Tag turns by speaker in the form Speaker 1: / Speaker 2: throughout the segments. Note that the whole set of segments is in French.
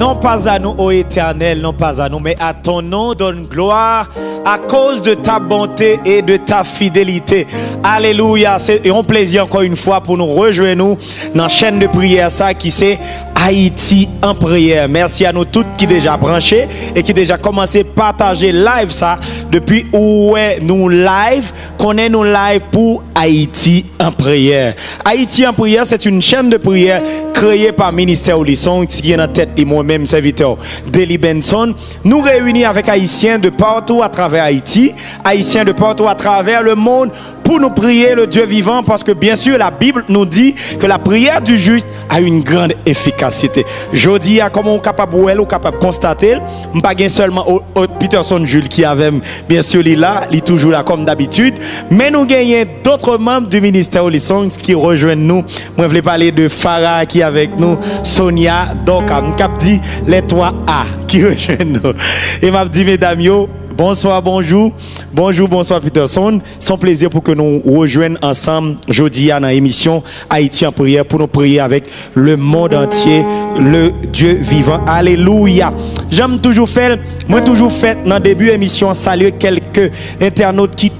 Speaker 1: Non pas à nous, ô Éternel, non pas à nous, mais à ton nom donne gloire à cause de ta bonté et de ta fidélité. Alléluia. C'est un plaisir encore une fois pour nous rejoindre dans la chaîne de prière ça qui c'est Haïti en prière. Merci à nous toutes qui déjà branchés et qui déjà commencé à partager live ça depuis où est nous live, qu'on est nous live pour Haïti en prière. Haïti en prière, c'est une chaîne de prière créée par Ministère Olisson qui est en tête de moi-même serviteur Deli Benson. Nous réunis avec Haïtiens de partout à travers Haïti, Haïtiens de partout à travers le monde pour nous prier le Dieu vivant, parce que bien sûr la Bible nous dit que la prière du juste a une grande efficacité. Je dis à comment on est capable ou capable de constater, pas seulement Peterson Jules qui avait bien sûr il est toujours là comme d'habitude, mais nous gagnons d'autres membres du ministère Olisson qui rejoignent nous. Moi je voulais parler de Farah qui est avec nous, Sonia, donc on dit les 3 A qui rejoignent nous. Et m'a dit mesdames yo, bonsoir, bonjour. Bonjour, bonsoir Peterson. C'est un plaisir pour que nous rejoignions ensemble jeudi à l'émission Haïti en prière pour nous prier avec le monde entier, le Dieu vivant. Alléluia. J'aime toujours faire, moi toujours fait dans le début de l'émission, saluer quelques internautes qui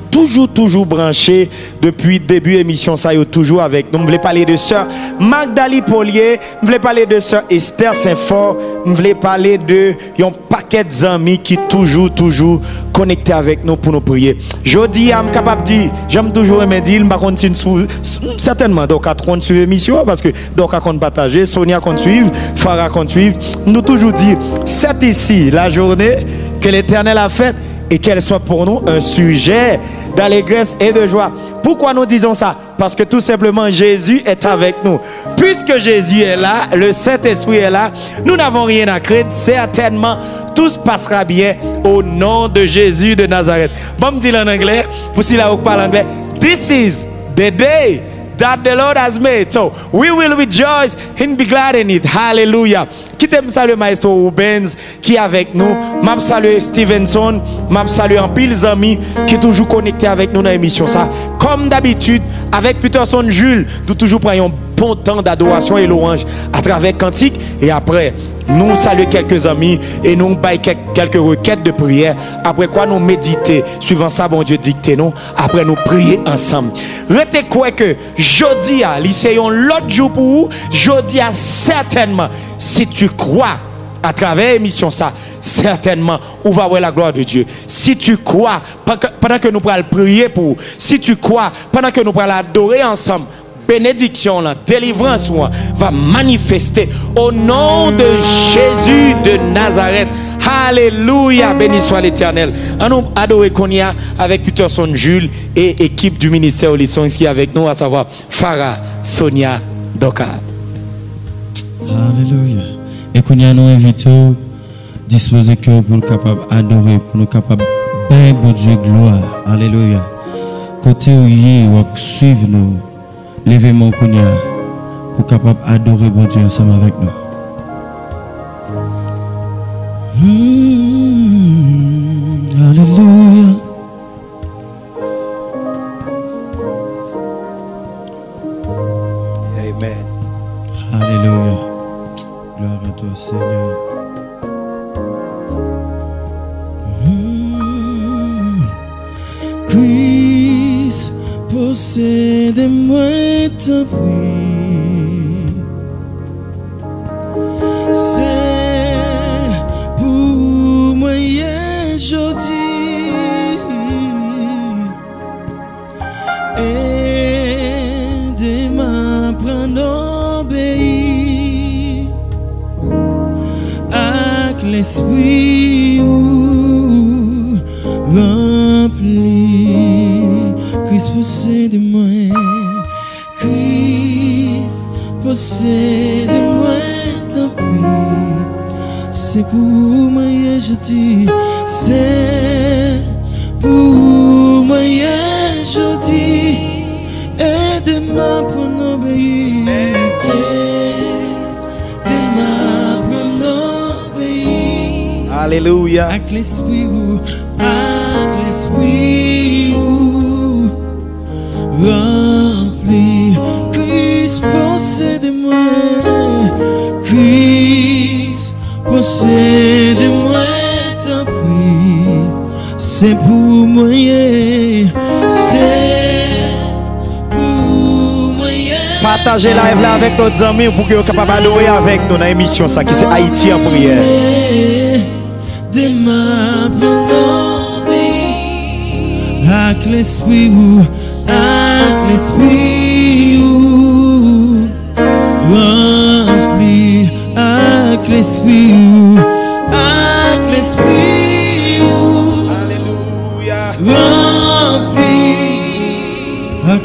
Speaker 1: toujours branchés depuis le début de l'émission, ça y est toujours avec nous. Je voulais parler de sœur Magdali Polier, je voulais parler de sœur Esther Saint-Fort, je voulais parler de un paquet d'amis qui toujours connectés avec nous pour nous prier. Je dis, je suis capable de dire, j'aime toujours aimer dire, je continue certainement, donc à suivre l'émission parce que donc à partager, Sonia compte suivre, Farah compte suivre. Nous toujours dit, c'est ici la journée que l'Éternel a faite et qu'elle soit pour nous un sujet d'allégresse et de joie. Pourquoi nous disons ça? Parce que tout simplement Jésus est avec nous. Puisque Jésus est là, le Saint-Esprit est là, nous n'avons rien à craindre. Certainement, tout se passera bien au nom de Jésus de Nazareth. Bon, me dit en anglais, pour si là vous parlez anglais, this is the day that the Lord has made. So we will rejoice and be glad in it. Hallelujah. Qui t'aime saluer Maestro Rubens qui est avec nous. M'a salué Stevenson. M'a salué en pile amis qui est toujours connecté avec nous dans l'émission. Ça, comme d'habitude, avec Peterson Jules, nous toujours prenons bon temps d'adoration et louange à travers cantique. Et après, nous saluons quelques amis et nous baillons quelques requêtes de prière. Après quoi, nous méditer. Suivant ça, bon Dieu dicte nous. Après, nous prier ensemble. Restez quoi que jeudi, lycéon l'autre jour pour vous. Jeudi, certainement, si tu crois à travers l'émission, ça, certainement, on va voir la gloire de Dieu. Si tu crois, pendant que nous pourrons prier pour vous, si tu crois, pendant que nous pourrons adorer ensemble, bénédiction, la délivrance va manifester au nom de Jésus de Nazareth. Alléluia, béni soit l'Éternel. On nous adorer qu'on y a avec Peterson Jules et équipe du ministère Olisson qui est avec nous, à savoir Farah, Sonia, Doka.
Speaker 2: Alléluia. Et qu'on y a nous invitons disposer cœur pour nous capable adorer, pour nous capable bien bon Dieu gloire. Alléluia. Côté où y est, ou suivre nous. L'événement qu'on y a pour capable adorer bon Dieu ensemble avec nous. Alléluia.
Speaker 1: Amen.
Speaker 2: Alléluia. Gloire à toi, Seigneur. Christ, possédez-moi ta vie. C'est pour moi aujourd'hui. Aidez-moi à prendre obéir avec l'esprit rempli. Christ possède-moi, Christ possède-moi ta vie. C'est pour moi je dis, c'est pour moi je dis, aide-moi pour obéir, aide-moi pour obéir.
Speaker 1: Alléluia.
Speaker 2: Avec l'esprit rempli. Christ possède-moi, Christ c'est pour moi, c'est pour moi.
Speaker 1: Partagez live là avec nos amis pour qu'ils soient capables d'adorer avec nous dans l'émission ça qui c'est Haïti en prière.
Speaker 2: Avec l'esprit ou rempli, avec l'esprit ou
Speaker 1: Alléluia.
Speaker 2: rempli, avec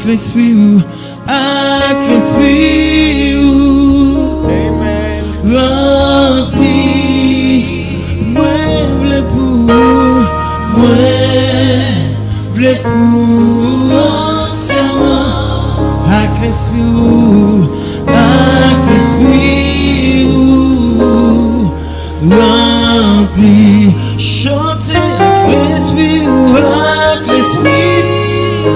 Speaker 2: l'esprit ou
Speaker 1: Amen.
Speaker 2: rempli, moi v'le pour avec l'esprit rempli, chanter avec l'esprit,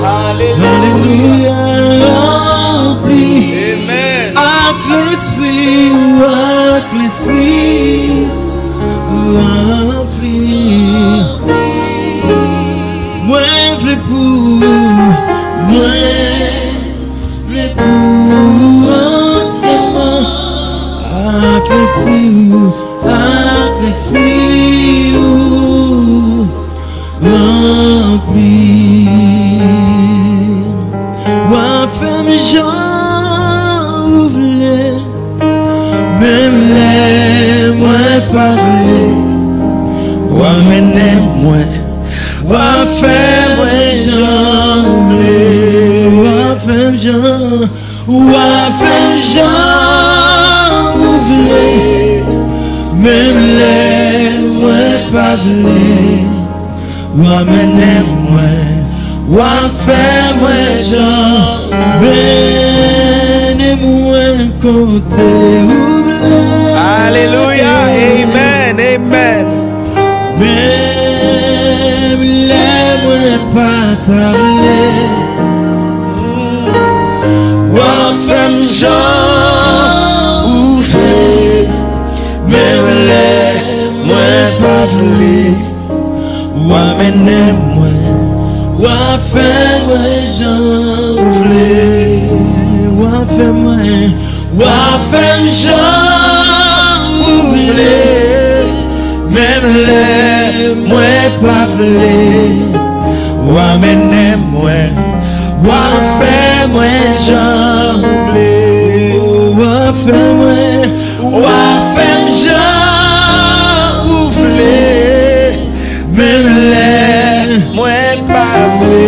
Speaker 2: alléluia, rempli,
Speaker 1: Amen.
Speaker 2: avec l'esprit rempli. Moi v'le pour entièrement avec l'esprit rempli. Moi femme Jean ouvre même les moins parler. Moi mener moi. Wa femme Jean ouvre même les moins pas vle. Wa mener moi. Wa femme Jean venez-moi côté ouvre.
Speaker 1: Alléluia. Amen. Amen.
Speaker 2: Même les moins pas tablés. Wa femme Jean ouvre même les moins pas vle. Wa mener moi. Wa femme Jean ouvre. Wa femme Jean ouvre même les moins pas vle. Wa mener moi. Wa femme Jean ouvre. Wa femme Jean ouvre même les moins pas vle.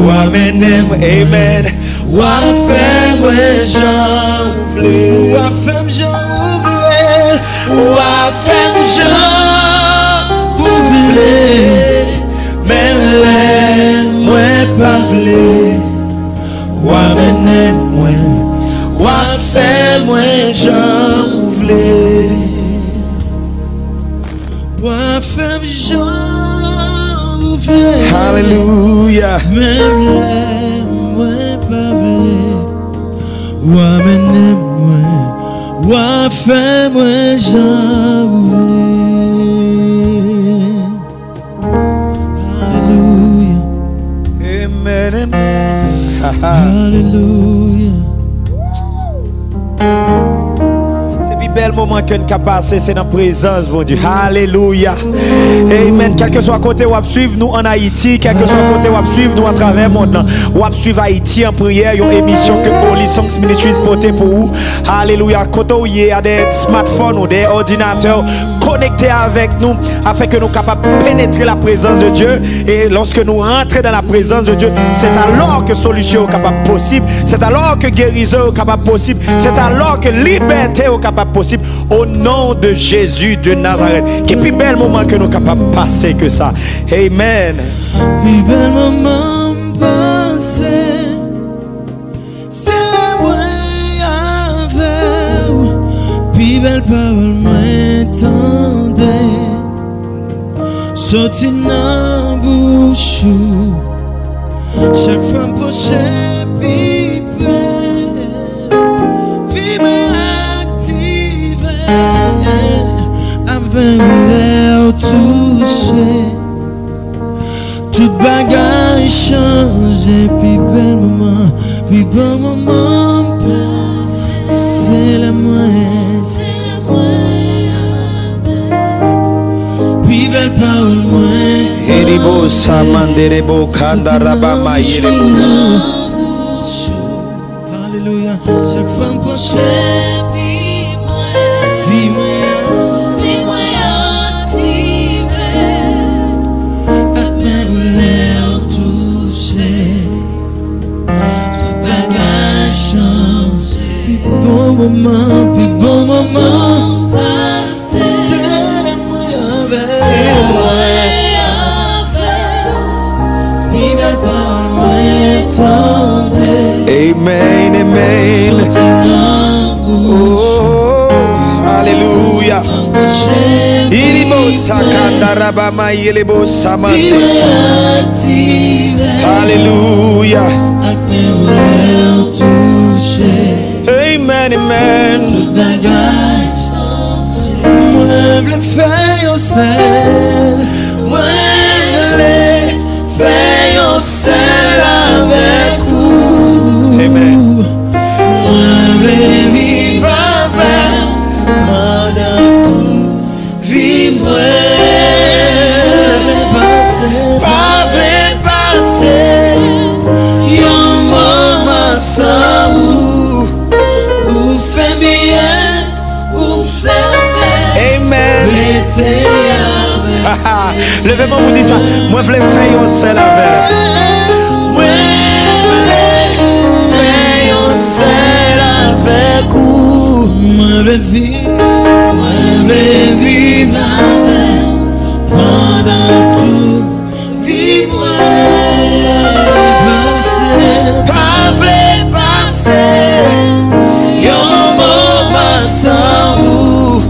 Speaker 2: Wa mener moi. Amen. Wa femme Jean ouvre. Wa femme Jean ouvre. Wa femme Jean ouvre même les moins pas vle. Wa mener moi. Wa femme Jean ouvre. Wa femme Jean ouvre.
Speaker 1: Hallelujah.
Speaker 2: Même les moins pas vle. Wa mener moi. Wa femme Jean ouvre. Hallelujah.
Speaker 1: Amen. Amen.
Speaker 2: Hallelujah.
Speaker 1: C'est le bel moment que nous avons passé, c'est dans la présence, mon Dieu. Alléluia. Amen. Quel que soit le côté où vous suivez nous en Haïti, quel que soit le côté où vous suivez nous à travers le monde, où vous suivez Haïti en prière, il y a une émission que Holy Songs Ministries porte pour vous. Alléluia. Côté où il y a des smartphones ou des ordinateurs connectés avec nous, afin que nous soyons capables de pénétrer la présence de Dieu. Et lorsque nous rentrons dans la présence de Dieu, c'est alors que solution est capable possible, c'est alors que guérison est capable possible, c'est alors que liberté est capable possible, au nom de Jésus de Nazareth. Quel plus bel moment que nous sommes capables de passer que ça. Amen.
Speaker 2: Plus bel moment passé, c'est le moins avec vous. Plus belle parole m'entendez, sorti dans bouche. Chaque femme prochaine, puis près, vie m'active, avec l'air touché. Tout bagage changé, puis bel moment, puis bon moment. C'est la moyenne, puis belle parole moyenne.
Speaker 1: Eribo samanderebo kandarabama yerebo.
Speaker 2: Alléluia. Chaque femme prochaine, vie bon moment, puis bon moment. C'est le moyen vers. C'est le moyen vers. Ni belle parole moyen tendue.
Speaker 1: Amen, amen. Oh, alléluia. Iribo sakandarabama yelebo samande. Alléluia. Amen, amen.
Speaker 2: Moi, je le fais au sel. Moi, je le fais au sel avec vous.
Speaker 1: Amen.
Speaker 2: Moi, je le vivre avec moi dans tout. Vivre, pas vrai passer. Yon moment sans vous. Ou fait bien, ou fait bien.
Speaker 1: Amen. Levez-moi, vous dites ça. Moi, je le fais au sel avec.
Speaker 2: Moi, je fais au sel avec vous. Moi, je vis avec pendant tout. Vivre, pas vrai passer. Yon moment sans vous.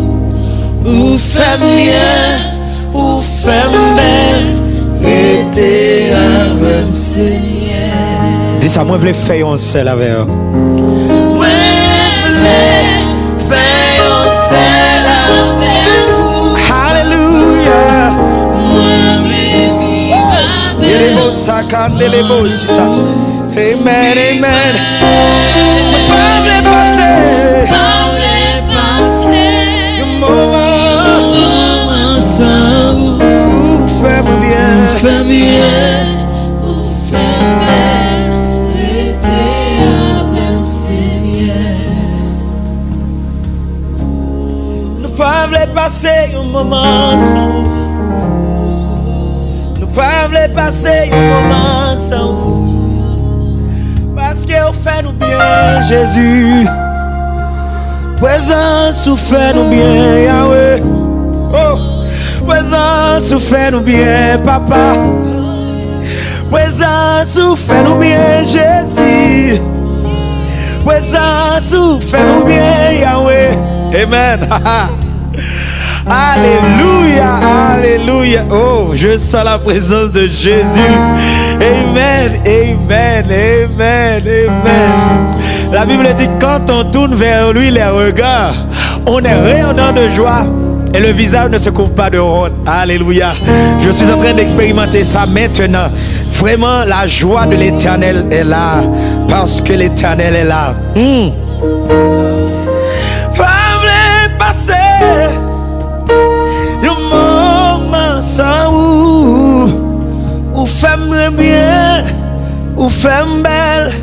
Speaker 2: Ou fait bien, ou fait belle. Restez avec Seigneur.
Speaker 1: Dis ça, moi, je le fais au sel avec.
Speaker 2: Moi, je fais au sel avec vous.
Speaker 1: Alléluia.
Speaker 2: Moi, je vis avec
Speaker 1: Yerebo sakandelebo sita. Amen, amen. Pas le passer.
Speaker 2: Moment sans vous.
Speaker 1: Ou fais-moi bien.
Speaker 2: Fais bien, ou fais belle. Restez avec Seigneur.
Speaker 1: Nous pas le passer un moment sans vous. Nous pas le passer un moment sans vous. Parce que vous fait nous bien, Jésus. Présence vous fait nous bien, Yahweh. Oh, présence vous fait nous bien, Papa. Présence vous fait nous bien, Jésus. Présence vous fait nous bien, Yahweh. Amen. Alléluia, alléluia. Oh, je sens la présence de Jésus. Amen, amen, amen, amen. La Bible dit quand on tourne vers lui les regards, on est rayonnant de joie et le visage ne se couvre pas de honte. Alléluia. Je suis en train d'expérimenter ça maintenant. Vraiment, la joie de l'Éternel est là parce que l'Éternel est là. Pas vrai passer un moment sans ou femme bien, ou femme belle,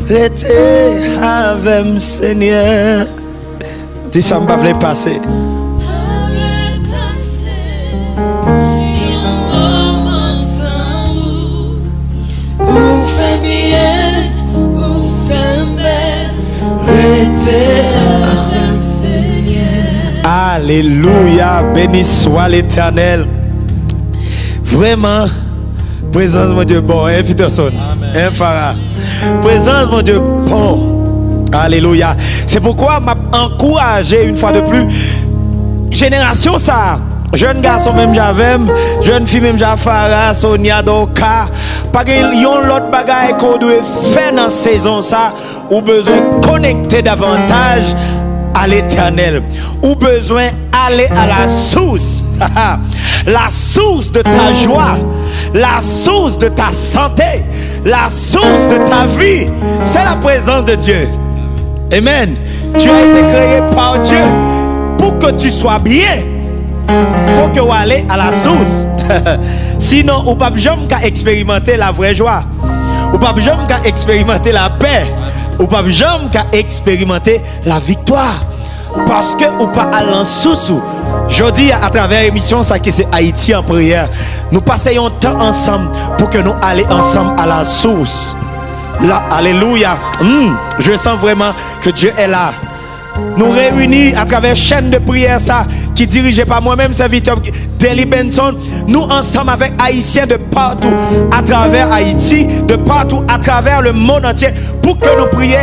Speaker 1: restez avec Seigneur. Dis ça, me va passer. Alléluia, béni soit l'Éternel. Vraiment, présence mon Dieu bon, hein, Peterson, hein, Farah. Présence mon Dieu bon. Alléluia. C'est pourquoi m'a encouragé une fois de plus. Génération ça. Jeune garçon même j'avais, jeune fille même j'avais Farah, Sonia, Doka. Pas que yon l'autre bagaille qu'on doit faire dans saison ça, ou besoin de connecter davantage à l'Éternel, ou besoin aller à la source de ta joie, la source de ta santé, la source de ta vie, c'est la présence de Dieu. Amen. Tu as été créé par Dieu pour que tu sois bien. Faut que tu ailles à la source. Sinon, on ne peut jamais expérimenter la vraie joie. On ne peut jamais expérimenter la paix. On ne peut jamais expérimenter la victoire. Parce que on pas aller en sous. Je dis à travers l'émission ça qui c'est Haïti en prière. Nous passons temps ensemble pour que nous allions ensemble à la source. Là, alléluia. Je sens vraiment que Dieu est là. Nous réunis à travers chaîne de prière ça qui dirigé par moi-même serviteur Deli Benson, nous ensemble avec Haïtiens de partout à travers Haïti, de partout à travers le monde entier pour que nous prions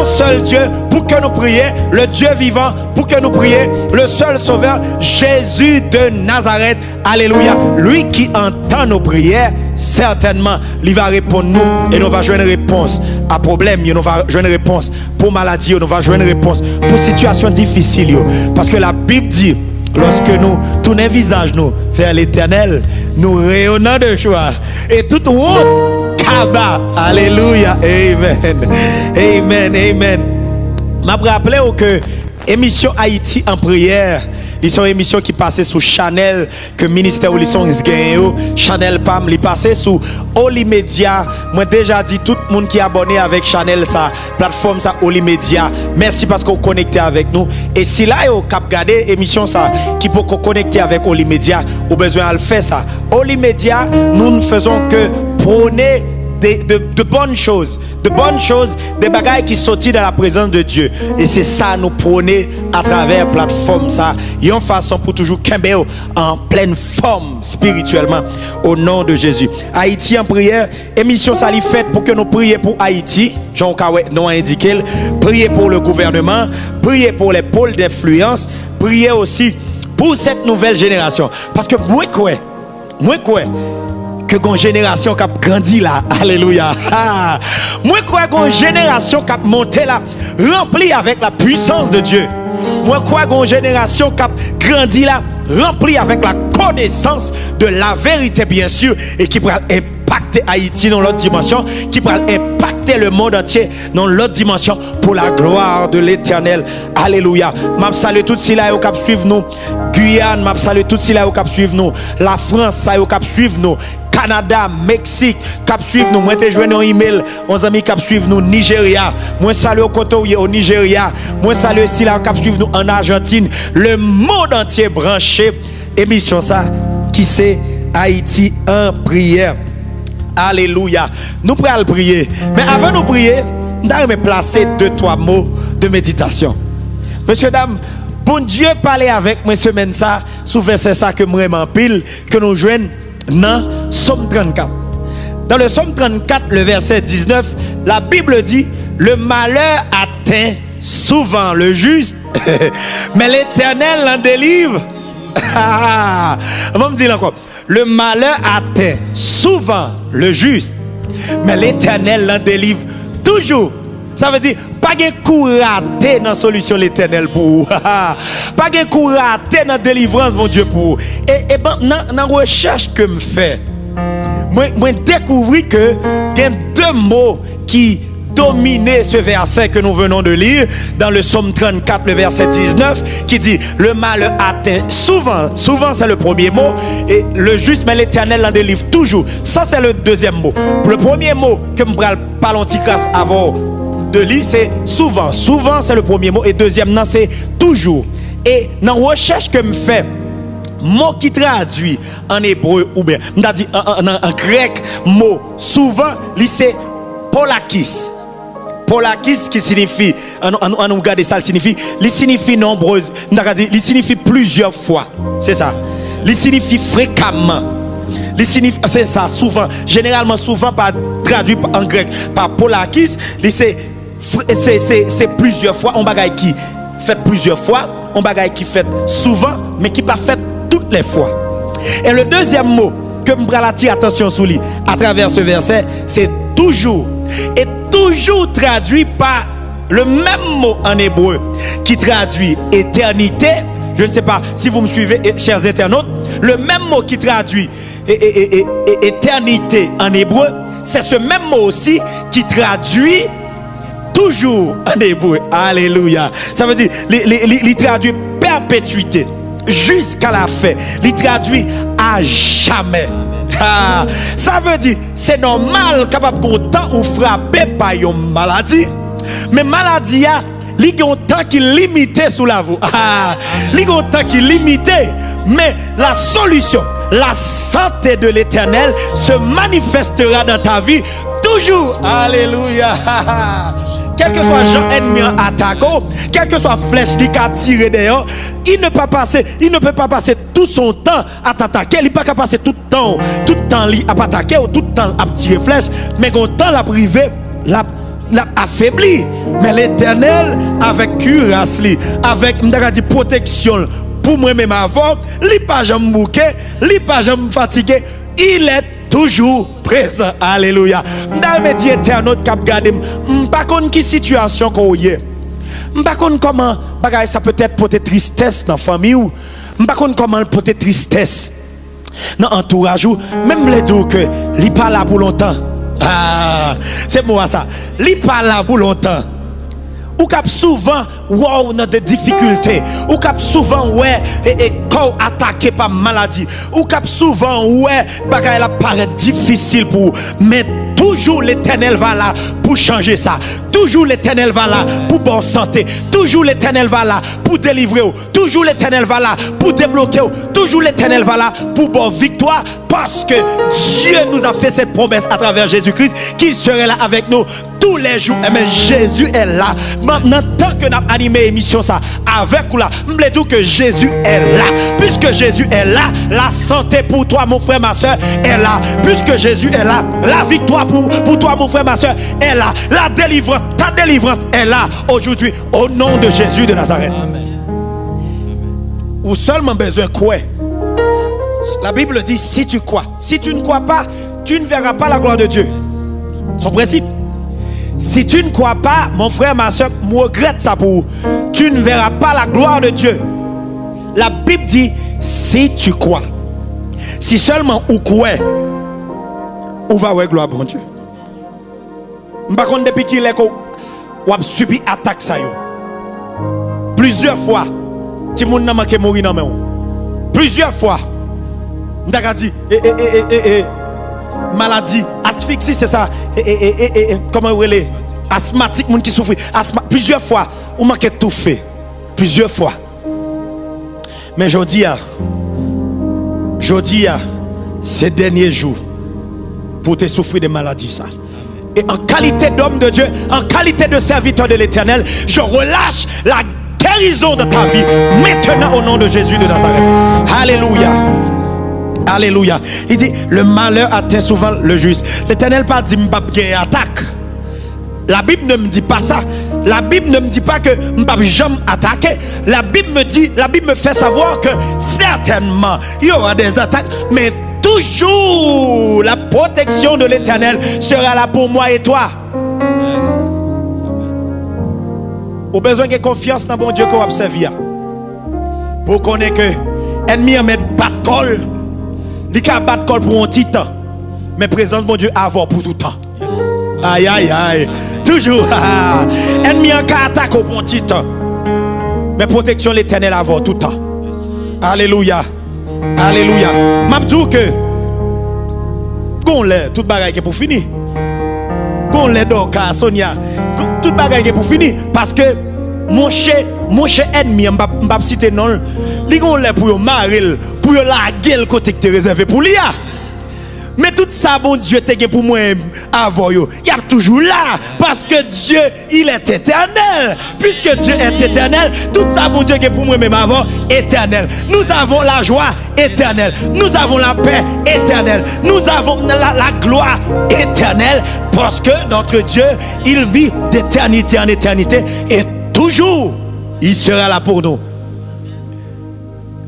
Speaker 1: un seul Dieu, pour que nous prions le Dieu vivant, pour que nous prions le seul sauveur Jésus de Nazareth. Alléluia. Lui qui entend nos prières, certainement il va répondre nous et nous va jouer une réponse à problème, nous va jouer une réponse pour maladie, nous va jouer une réponse pour situation difficile parce que la Bible dit lorsque nous tournons visage nous vers l'Éternel, nous rayonnons de joie et toute honte kaba. Alléluia. Amen. Amen. Amen. M'a rappelé que émission Haïti en prière, ils sont émission qui passait sous Chanel que ministère où ils sont Chanel Pam, ils passaient sous Oli Media. Moi déjà dit tout le monde qui est abonné avec Chanel ça plateforme ça Oli Media. Merci parce que vous connectez avec nous et si là vous cap regarder émission ça qui peut connecter avec Oli Media, ou besoin de faire ça. Oli Media, nous ne faisons que prôner de bonnes choses, des bagailles qui sortent dans la présence de Dieu. Et c'est ça nous prôner à travers la plateforme ça. Il y a une façon pour toujours camber en pleine forme spirituellement au nom de Jésus. Haïti en prière, émission ça li faite pour que nous prions pour Haïti. Jean Kawet nous a indiqué, prier pour le gouvernement, prier pour les pôles d'influence, prier aussi pour cette nouvelle génération. Parce que moi quoi que une génération qui a grandi là, alléluia. Moi crois qu'une génération qui a monté là, remplie avec la puissance de Dieu. Moi crois qu'une génération qui a grandi là, remplie avec la connaissance de la vérité bien sûr et qui pourra impacter Haïti dans l'autre dimension, qui pourra impacter le monde entier dans l'autre dimension pour la gloire de l'Éternel. Alléluia. M'a salué tout cela qui suivent nous. Guyane, m'a salué tout cela qui suivent nous. La France, ça qui suivent nous. Canada, Mexique, cap suivre nous. Moi te joindre un email, aux amis cap suivre nous Nigeria. Moi salue au côté au Nigeria. Moi salue ici là cap suivre nous en Argentine. Le monde entier branché. Émission ça qui c'est Haïti en prière. Alléluia. Nous prenons prier. Mais avant de prier, nous allons me placer 2-3 mots de méditation. Monsieur, dame, bon Dieu parler avec moi semaine ça, sous verset ça que moi vraiment pile que nous joignent dans Somme 34. Dans le Somme 34, le verset 19, la Bible dit, le malheur atteint souvent le juste, mais l'Éternel l'en délivre. On va me dire encore, le malheur atteint souvent le juste, mais l'Éternel l'en délivre toujours. Ça veut dire, pas de coup raté dans la solution l'Éternel pour vous. Pas de coup raté dans la délivrance, mon Dieu, pour vous. Et ben, dans la recherche que je fais, moi découvrir que il y a 2 mots qui dominaient ce verset que nous venons de lire dans le Somme 34, le verset 19, qui dit le mal atteint souvent. Souvent, c'est le premier mot. Et le juste, mais l'Éternel en délivre toujours. Ça, c'est le deuxième mot. Le premier mot que je vais parler avant de lire, c'est souvent. Souvent, c'est le premier mot. Et deuxième, non, c'est toujours. Et dans la recherche que je fais, mot qui traduit en hébreu ou bien, en grec, mot souvent, c'est polakis. Polakis qui signifie, on regarde ça, il signifie nombreuse, il signifie plusieurs fois. C'est ça. Il signifie fréquemment. C'est ça, souvent. Généralement, souvent, pas traduit en grec par polakis, c'est plusieurs fois. On bagaille qui fait plusieurs fois, on bagaille qui fait souvent, mais qui pas fait toutes les fois. Et le deuxième mot que je vais attirer attention sur lui à travers ce verset, c'est toujours. Et toujours traduit par le même mot en hébreu qui traduit éternité. Je ne sais pas si vous me suivez, chers internautes. Le même mot qui traduit éternité éternité en hébreu, c'est ce même mot aussi qui traduit toujours en hébreu. Alléluia. Ça veut dire, il traduit perpétuité jusqu'à la fin. Il traduit à jamais. Ah, ça veut dire, c'est normal capable content ou frappé par une maladie. Mais maladie a, il y a un temps qui est limité sous la voie. Ah, il y a un temps qui est limité. Mais la solution, la santé de l'Éternel se manifestera dans ta vie toujours. Alléluia. Quel que soit Jean ennemi attaqué, quelle que soit flèche qui a tiré dehors, il ne peut pas passer tout son temps à t'attaquer. Il ne peut pas passer tout le temps à t'attaquer ou tout le temps à tirer flèche. Mais quand le temps l'a privé, l'a affaibli. Mais l'Éternel, avec cuirasse, avec protection pour moi-même avant, il n'est pas jamais bouqué, il n'est pas jamais fatigué, il est toujours présent. Alléluia. Dans mes dieux internautes qui regardent, je ne sais pas quelle situation qu'on y est. Je ne sais pas comment ça peut être pour tristesse dans la famille. Je ne sais pas comment pour tristesse dans l'entourage. Même les dire que il n'est pas là pour longtemps. Ah, c'est moi ça. Il n'est pas là pour longtemps. Ou cap souvent wow dans des difficultés, ou cap souvent ouais et corps attaqué par maladie, ou cap souvent ouais bagaille la paraît difficile pour, mais toujours l'Éternel va là pour changer ça. Toujours l'Éternel va là pour bonne santé. Toujours l'Éternel va là pour délivrer. Toujours l'Éternel va là pour débloquer. Toujours l'Éternel va là pour bonne victoire, parce que Dieu nous a fait cette promesse à travers Jésus-Christ qu'il serait là avec nous tous les jours. Et bien Jésus est là. Maintenant, tant que nous avons animé l'émission ça avec ou là, je veux dire que Jésus est là. Puisque Jésus est là, la santé pour toi, mon frère, ma soeur, est là. Puisque Jésus est là, la victoire pour toi, mon frère, ma soeur, est là. La délivrance, ta délivrance est là aujourd'hui, au nom de Jésus de Nazareth. Amen. Ou seulement besoin de croire. La Bible dit, si tu crois, si tu ne crois pas, tu ne verras pas la gloire de Dieu. Son principe. Si tu ne crois pas, mon frère, ma soeur, je regrette ça pour vous. Tu ne verras pas la gloire de Dieu. La Bible dit, si tu crois, si seulement ou croit, on va voir gloire bon Dieu. Par contre, depuis qu'il est ou a subi attaque ça yo. Plusieurs fois, ti moun n'a manqué mourir dans main. Plusieurs fois, m'ta dit maladie, asphyxie, c'est ça. Comment on dit? Asthmatique, moun qui souffre. Plusieurs fois, ou manqué tout fait. Plusieurs fois. Mais je dis, ces derniers jours, pour te souffrir de maladies, ça. Et en qualité d'homme de Dieu, en qualité de serviteur de l'Éternel, je relâche la guérison de ta vie maintenant au nom de Jésus de Nazareth. Alléluia. Alléluia. Il dit, le malheur atteint souvent le juste. L'Éternel pas dit m'pas gagner attaque. La Bible ne me dit pas ça. La Bible ne me dit pas que m'pas jamais attaquer. La Bible me fait savoir que certainement il y aura des attaques, mais toujours la protection de l'Éternel sera là pour moi et toi. Au besoin de confiance dans bon Dieu qu'on observe. Pour connaître que l'ennemi a mis bat col. Il a battre col pour un petit temps. Mais présence bon Dieu avoir pour tout temps. Aïe aïe aïe. Toujours. Ennemi en cas attaque pour un petit temps. Mais protection l'Éternel avoir tout temps. Alléluia. Alléluia. M'a dit que gon lè tout bagaille qui pour finir. Gon lè Doka Sonia, tout bagaille qui pour finir parce que mon cher ennemi m'pa citer non, li gon lè pour yo maril, pour yo la gueule côté que réservé pour lui. Mais tout ça bon Dieu te gen pour moi avant yo. Il y a toujours là parce que Dieu il est éternel. Puisque Dieu est éternel, tout ça bon Dieu gen pour moi même avant éternel. Nous avons la joie éternelle. Nous avons la paix éternelle. Nous avons la gloire éternelle parce que notre Dieu, il vit d'éternité en éternité et toujours il sera là pour nous.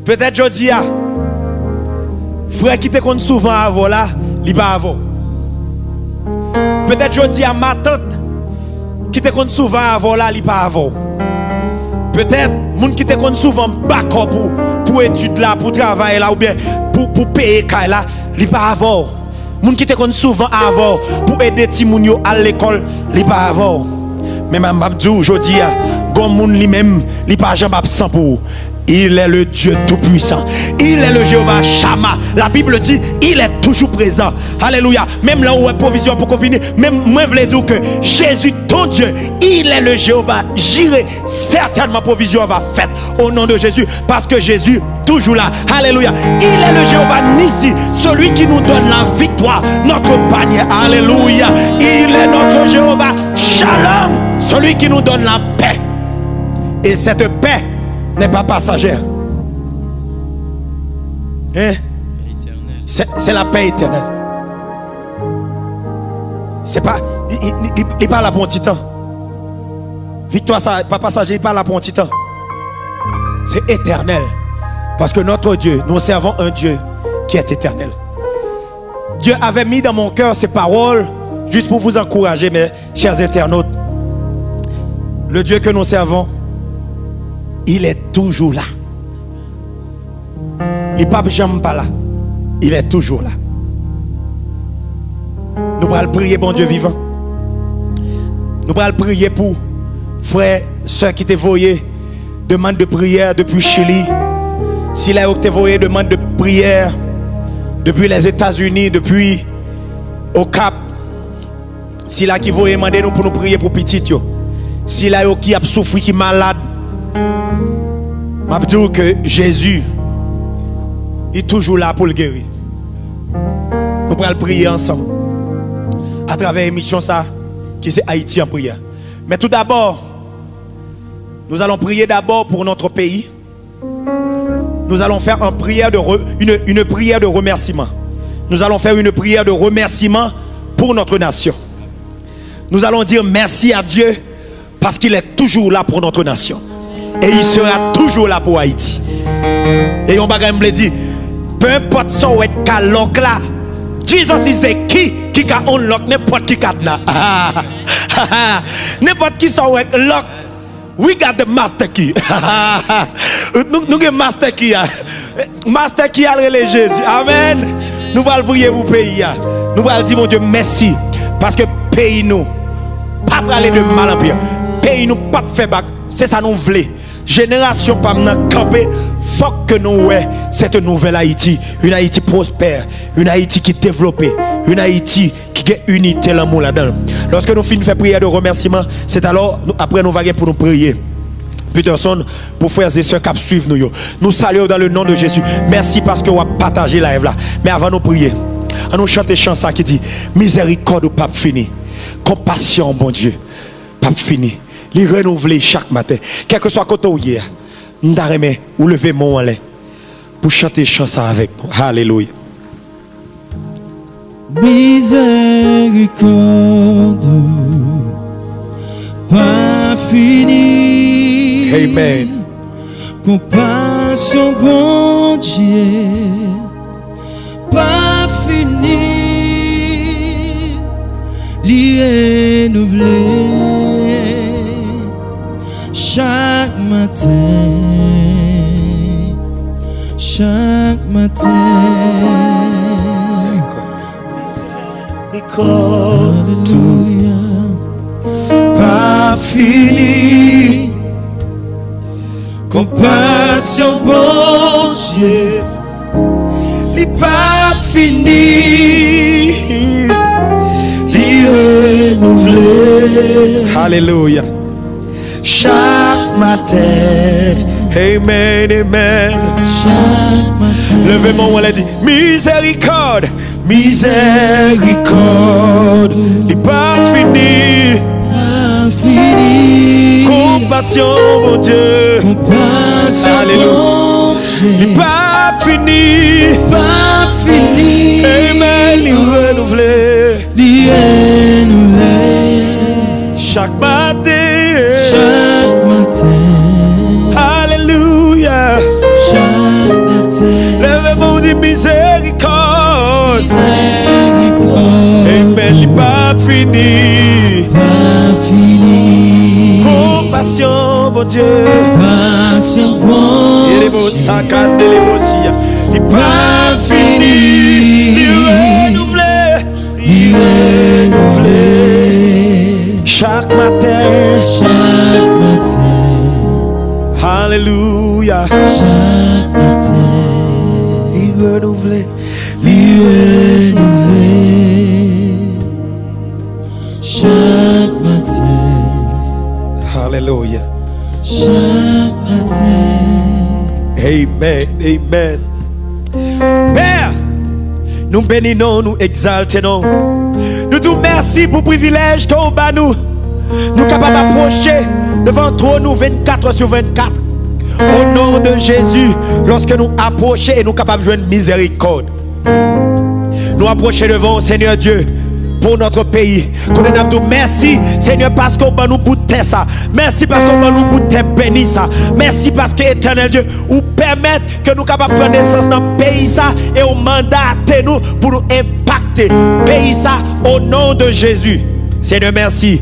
Speaker 1: Peut-être je dis frère qui te compte souvent avant là, il pas avant. Peut-être je dis à ma tante qui te compte souvent avant là, il pas avant. Peut-être moun qui te compte souvent backup pour études là, pour travailler là ou bien pour payer là, il pas avant. Moun qui te connaît souvent avant pour aider ti moun yo à l'école, li pas avant. Mais m'a dit aujourd'hui, gon moun li même, li pas jamais absent pour. Il est le Dieu tout-puissant. Il est le Jéhovah Shammah. La Bible dit, il est toujours présent. Alléluia. Même là où est provision pour qu'on finisse, même moi je voulais dire que Jésus, ton Dieu, il est le Jéhovah Jireh. Certainement provision va faite au nom de Jésus. Parce que Jésus, toujours là. Alléluia. Il est le Jéhovah Nissi, celui qui nous donne la victoire, notre panier. Alléluia. Il est notre Jéhovah Shalom, celui qui nous donne la paix. Et cette paix n'est pas passagère. Hein? C'est la paix éternelle. C'est pas. Il parle là pour un petit temps. Victoire, ça pas passager, il parle là pour un petit temps. C'est éternel. Parce que notre Dieu, nous servons un Dieu qui est éternel. Dieu avait mis dans mon cœur ces paroles juste pour vous encourager, mes chers internautes. Le Dieu que nous servons, il est toujours là. Il n'est pas jamais pas là. Il est toujours là. Nous allons prier, bon Dieu vivant. Nous allons prier pour frères, soeurs qui t'ont voyé, demande de prière depuis Chili. Si là où t'es voyé, demande de prière depuis les États-Unis, depuis au Cap. Si là qui voyez, demandez-nous pour nous prier pour petit. Si là qui a souffert, qui est malade. Je dis que Jésus est toujours là pour le guérir. Nous allons prier ensemble à travers l'émission ça qui c'est Haïti en prière. Mais tout d'abord, nous allons prier d'abord pour notre pays. Nous allons faire une prière de remerciement. Nous allons faire une prière de remerciement pour notre nation. Nous allons dire merci à Dieu parce qu'il est toujours là pour notre nation. Et il sera toujours là pour Haïti. Et on va me dire, peu importe ce que l'onc là, Jesus is the key qui a unlock n'importe qui cadenas. N'importe qui soit lock, we got the master key. Nous avons master key. Master key à Jésus. Amen. Nous allons prier pour le pays. Nous allons dire mon Dieu merci parce que pays nous pas aller de mal en pire. Pays nous pas faire bac. C'est ça nous voulons. Génération pas maintenant camper, faut que nous ouais cette nouvelle Haïti, une Haïti prospère, une Haïti qui développe, une Haïti qui a unité l'amour là-dedans. Lorsque nous finissons faire prière de remerciement, c'est alors après nous vaguer pour nous prier. Peterson, pour frères et sœurs qui suivent nous. Nous saluons dans le nom de Jésus. Merci parce que vous avez partagé la rêve là. Mais avant de prier, on nous chante chanson qui dit miséricorde au pape fini, compassion bon Dieu, pape fini. Les renouveler chaque matin, quel que soit côté où hier, nous devons ou lever mon en l'air pour chanter chanson avec nous. Alléluia.
Speaker 2: Miséricorde, pas fini.
Speaker 1: Amen.
Speaker 2: Compassion, bon Dieu, pas fini. Les renouveler. Chaque matin,
Speaker 1: miséricorde, pas fini, compassion, bon Dieu, n'est pas fini, l'y renouveler. Alléluia. Chaque matin, amen, amen.
Speaker 2: Chaque matin,
Speaker 1: levez-moi, on l'a dit, miséricorde, miséricorde, n'est pas fini, compassion, mon Dieu,
Speaker 2: compassion,
Speaker 1: alléluia, n'est pas fini, amen, il renouvelé, chaque matin.
Speaker 2: chaque matin,
Speaker 1: alléluia,
Speaker 2: chaque matin,
Speaker 1: levez-moi, on dit miséricorde, amen, il pas fini, compassion, bon Dieu,
Speaker 2: compassion, bon
Speaker 1: et les mots saccades, les mots il pas fini, il renouvelé, renouvelé chaque matin. Alléluia.
Speaker 2: Chaque matin,
Speaker 1: Il renouvelé.
Speaker 2: chaque matin,
Speaker 1: Alléluia.
Speaker 2: chaque matin.
Speaker 1: Amen. Amen. Père, nous bénissons, nous exaltons. Nous te merci pour le privilège que nous avons. Nous sommes capables d'approcher devant toi, nous 24 sur 24. Au nom de Jésus, lorsque nous approchons et nous sommes capables de jouer une miséricorde. Nous approchons devant Seigneur Dieu pour notre pays. Merci Seigneur parce qu'on va nous bouter ça. Merci parce qu'on va nous bouter béni ça. Merci parce que éternel Dieu nous permet que nous capables de prendre naissance dans le pays ça et au mandat nous pour nous impacter pays ça au nom de Jésus. Seigneur merci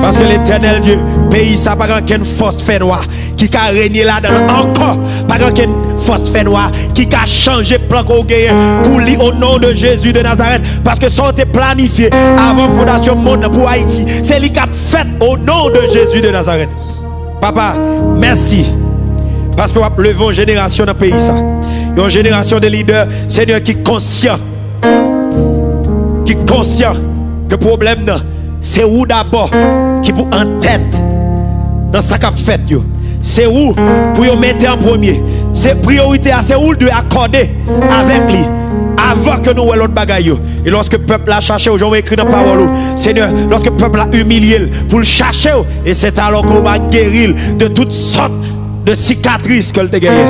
Speaker 1: parce que l'éternel Dieu pays ça par aucune force fait noire qui a régné là-dedans encore par aucune force fait noire qui a changé plan qu'on gagne pour lui au nom de Jésus de Nazareth parce que ça a été planifié avant fondation monde pour Haïti c'est lui qui a fait au nom de Jésus de Nazareth. Papa merci parce que vous avez levé une génération dans le pays ça une génération de leaders Seigneur qui conscient que le problème c'est où d'abord qui vous en tête dans ce qu'a fait yo. C'est où pour vous mettre en premier. C'est priorité c'est où de accorder avec lui avant que nous l'autre bagaille. Et lorsque le peuple a cherché aujourd'hui écrit dans la parole Seigneur, lorsque le peuple a humilié pour le chercher et c'est alors qu'on va guérir de toutes sortes de cicatrices que le gagné.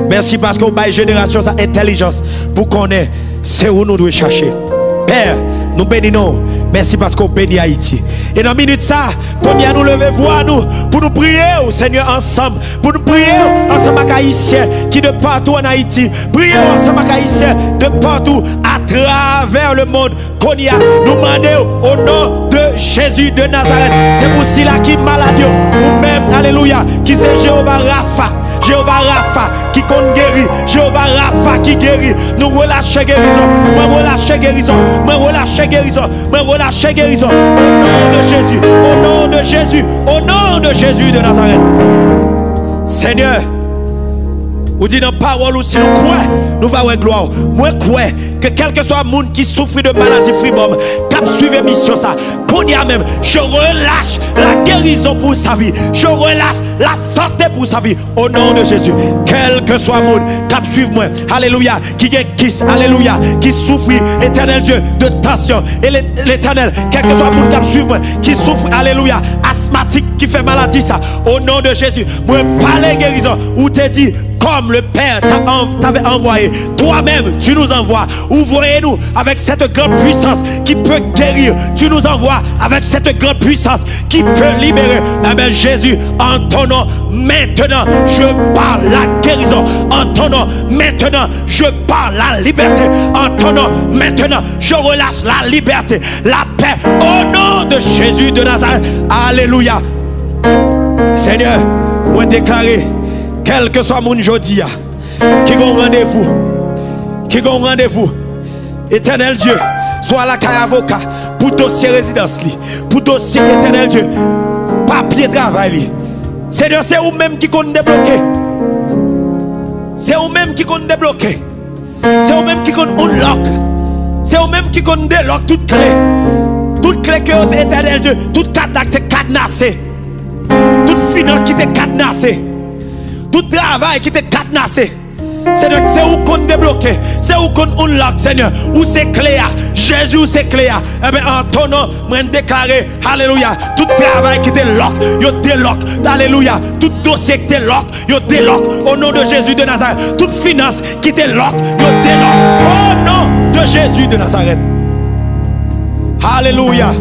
Speaker 1: Merci parce qu'on a une génération sa intelligence pour connaître c'est où nous devons chercher. Père, nous bénissons. Merci parce qu'on bénit Haïti. Et dans une minute ça, combien nous lever voix nous pour nous prier au Seigneur ensemble, pour nous prier ensemble avec Haïtiens qui de partout en Haïti, prier ensemble avec Haïtiens de partout à travers le monde. Qu'on y a nous demander au nom de Jésus de Nazareth. C'est pour cela qui malade ou même alléluia qui c'est Jéhovah Rapha. Jéhovah Rapha qui compte guérir. Jéhovah Rapha qui guérit. Nous relâchons guérison. Moi relâche guérison. Moi relâche guérison. Moi relâche guérison. Au nom de Jésus. Au nom de Jésus. Au nom de Jésus de Nazareth. Seigneur, vous dites dans la parole aussi, nous croyons, nous va avoir gloire. Moi, crois que quel que soit le monde qui souffre de maladie fribom, cap suivre mission ça, qu'on y a même, je relâche la guérison pour sa vie, je relâche la santé pour sa vie, au nom de Jésus. Quel que soit le monde, cap suivre moi, alléluia, qui kiss, alléluia, qui souffre, éternel Dieu, de tension, et l'éternel, quel que soit le monde, cap suivre moi, qui souffre, alléluia, asthmatique, qui fait maladie ça, au nom de Jésus, moi, parler guérison, ou te dit, comme le Père t'avait envoyé, toi-même tu nous envoies. Ouvrez-nous avec cette grande puissance qui peut guérir. Tu nous envoies avec cette grande puissance qui peut libérer. Eh bien Jésus, en ton nom, maintenant je parle la guérison. En ton nom, maintenant je parle la liberté. En ton nom, maintenant je relâche la liberté, la paix. Au nom de Jésus de Nazareth. Alléluia. Seigneur, moi déclarer quel que soit mon jodia, qui gon rendez-vous, éternel Dieu, soit la caille avocat, pour dossier résidence, pour dossier éternel Dieu, papier travail. Seigneur, c'est vous-même qui compte débloquer. C'est vous-même qui compte débloquer. C'est vous-même qui compte unlock. C'est vous-même qui compte délock toute clé. Toute clé que éternel Dieu, toute cadenas qui est cadenassé. Toute finance qui est cadenassée. Tout travail qui était cadenassé. Seigneur, c'est où qu'on débloqué. C'est où qu'on unlock, Seigneur. Où c'est clair. Jésus, c'est clair. Eh bien, en ton nom, moi, déclarer, alléluia. Tout travail qui était lock, yo délock. Alléluia. Tout dossier qui était lock, yo délock. Au nom de Jésus de Nazareth. Toute finance qui était lock, yo délock. Au nom de Jésus de Nazareth. Alléluia.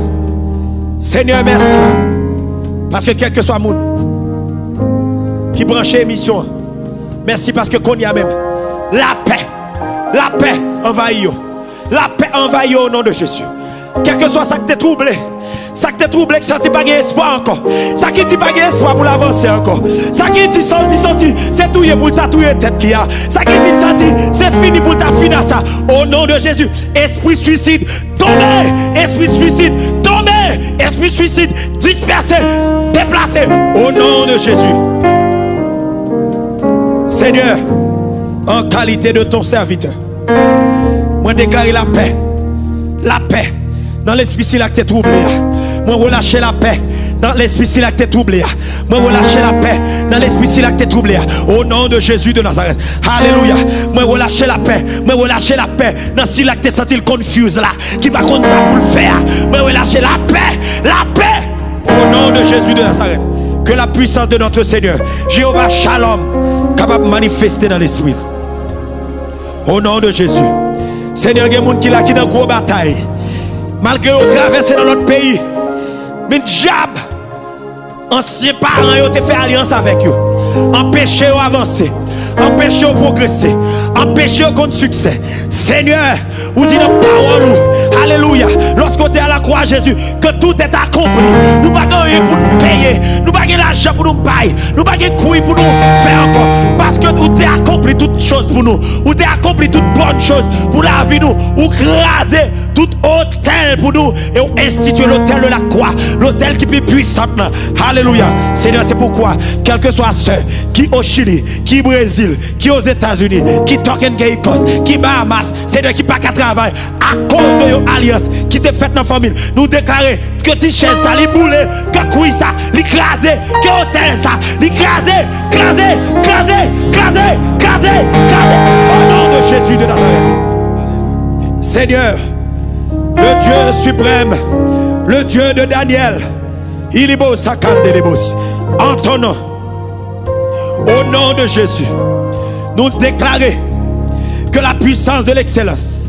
Speaker 1: Seigneur, merci. Parce que quel que soit le monde qui branche l'émission, merci parce que qu'on y a même la paix envahit. La paix envahit au nom de Jésus. Quel que soit ça qui t'est troublé, ça qui t'est troublé, que ça ne pas espoir encore. Ça qui dit pas espoir pour l'avancer encore. Ça qui dit c'est tout pour tatouer tête là. Ça qui dit c'est fini pour ta finir ça. Au nom de Jésus, esprit suicide, tombez, esprit suicide, tombez, esprit suicide, dispersé, déplacé. Au nom de Jésus. Seigneur, en qualité de ton serviteur, moi déclare la paix. La paix dans l'esprit si la t'es troublé. Moi relâcher la paix dans l'esprit si la t'es troublé. Moi relâcher la paix dans l'esprit si la t'es troublé. Au nom de Jésus de Nazareth. Alléluia. Moi relâcher la paix. Moi relâcher la paix dans si la t'es senti confuse là. Qui va contre ça pour le faire. Moi relâcher la paix. La paix. Au nom de Jésus de Nazareth. Que la puissance de notre Seigneur, Jéhovah Shalom, capable de manifester dans l'esprit. Au nom de Jésus. Seigneur, il y a des gens qui sont dans une grosse bataille. Malgré le traversé dans notre pays. Mais diable, anciens parents, ils ont fait alliance avec eux. Empêcher d'avancer. Empêcher de progresser. Empêcher de connaître succès. Seigneur, vous dites dans la parole. Alléluia. Lorsqu'on est à la croix, Jésus, que tout est accompli. Nous n'avons pas rien pour nous payer. Nous n'avons pas l'argent pour nous payer. Nous n'avons pas couilles pour nous faire encore. Parce que tout est accompli toutes choses pour nous. Vous avez accompli toutes bonnes choses pour la vie nous. Vous crasez tout hôtel pour nous. Et vous instituez l'hôtel de la croix. L'hôtel qui est puissant. Alléluia. Seigneur, c'est pourquoi, quel que soit ceux qui au Chili, qui au Brésil, qui aux États-Unis, qui toquent Caïcos, qui Bahamas, Seigneur, qui pas qu'à travailler, à cause de your alliance qui te fait dans la famille, nous déclarer que tu cherches ça, les boulets, que couille ça, l'écraser, que hôtel ça, l'écraser, craser, craser, craser, craser, craser, au nom de Jésus de Nazareth. Seigneur, le Dieu suprême, le Dieu de Daniel, il est beau, ça en ton nom, au nom de Jésus, nous déclarer que la puissance de l'excellence,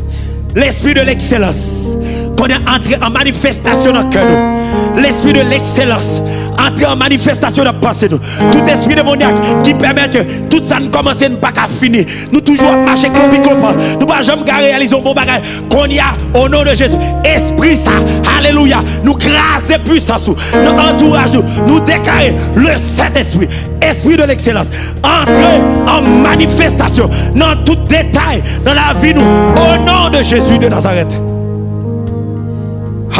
Speaker 1: l'esprit de l'excellence, qu'on est entré en manifestation dans le cœur nous. L'esprit de l'excellence, entré en manifestation dans la pensée nous. Tout esprit démoniaque qui permet que tout ça ne commence pas qu'à finir. Nous toujours marcher comme nous ne pouvons jamais réaliser un bon bagage qu'on y a au nom de Jésus. Esprit ça, alléluia, nous craser puissance, nous entourage nous déclarer le Saint-Esprit, esprit de l'excellence, entrer en manifestation dans tout détail dans la vie nous, au nom de Jésus de Nazareth.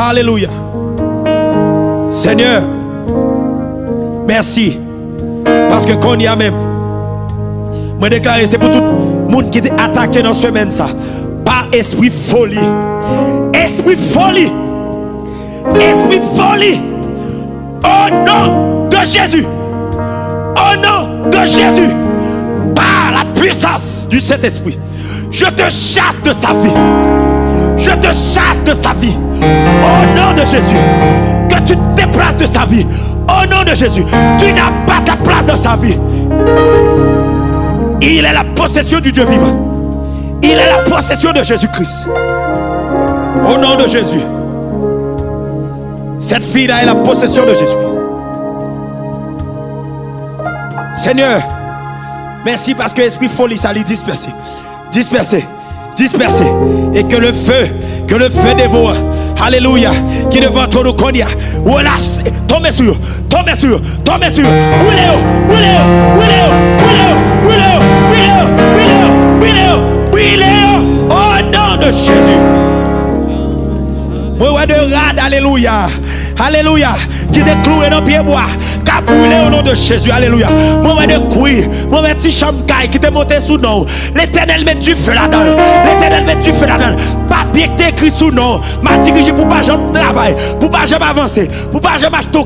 Speaker 1: Alléluia. Seigneur, merci. Parce que qu'on y a même, moi déclarer c'est pour tout le monde qui est attaqué dans ce semaine ça. Par esprit folie. Esprit folie. Esprit folie. Au nom de Jésus. Au nom de Jésus. Par la puissance du Saint-Esprit. Je te chasse de sa vie. Je te chasse de sa vie. Au nom de Jésus. Que tu te déplaces de sa vie. Au nom de Jésus. Tu n'as pas ta place dans sa vie. Il est la possession du Dieu vivant. Il est la possession de Jésus-Christ. Au nom de Jésus. Cette fille-là est la possession de Jésus-Christ. Seigneur, merci parce que l'esprit folie, ça lui disperser. Disperser. Disperser. Et que le feu dévore. Alléluia. Qui devant toi nous connaît. Relâche. Tombez sur. Tombez sur. Tombez sur. Brûlez-le. Brûlez-le. Brûlez-le. Brûlez-le. Brûlez-le. Brûlez-le. Brûlez-le. Au nom de Jésus. Moi de rade. Alléluia. Alléluia. Qui te cloué dans le pied bois. Qui a brûlé au nom de Jésus. Alléluia. Moi de couille. Moi de petit chamcaille qui te monté sous nous. L'Éternel met du feu là-dedans. L'Éternel met du feu là-dedans. Papier qui écrit sous nous. M'a dirigé pour pas jamais travailler. Pour pas jamais avancer. Pour pas jamais acheter.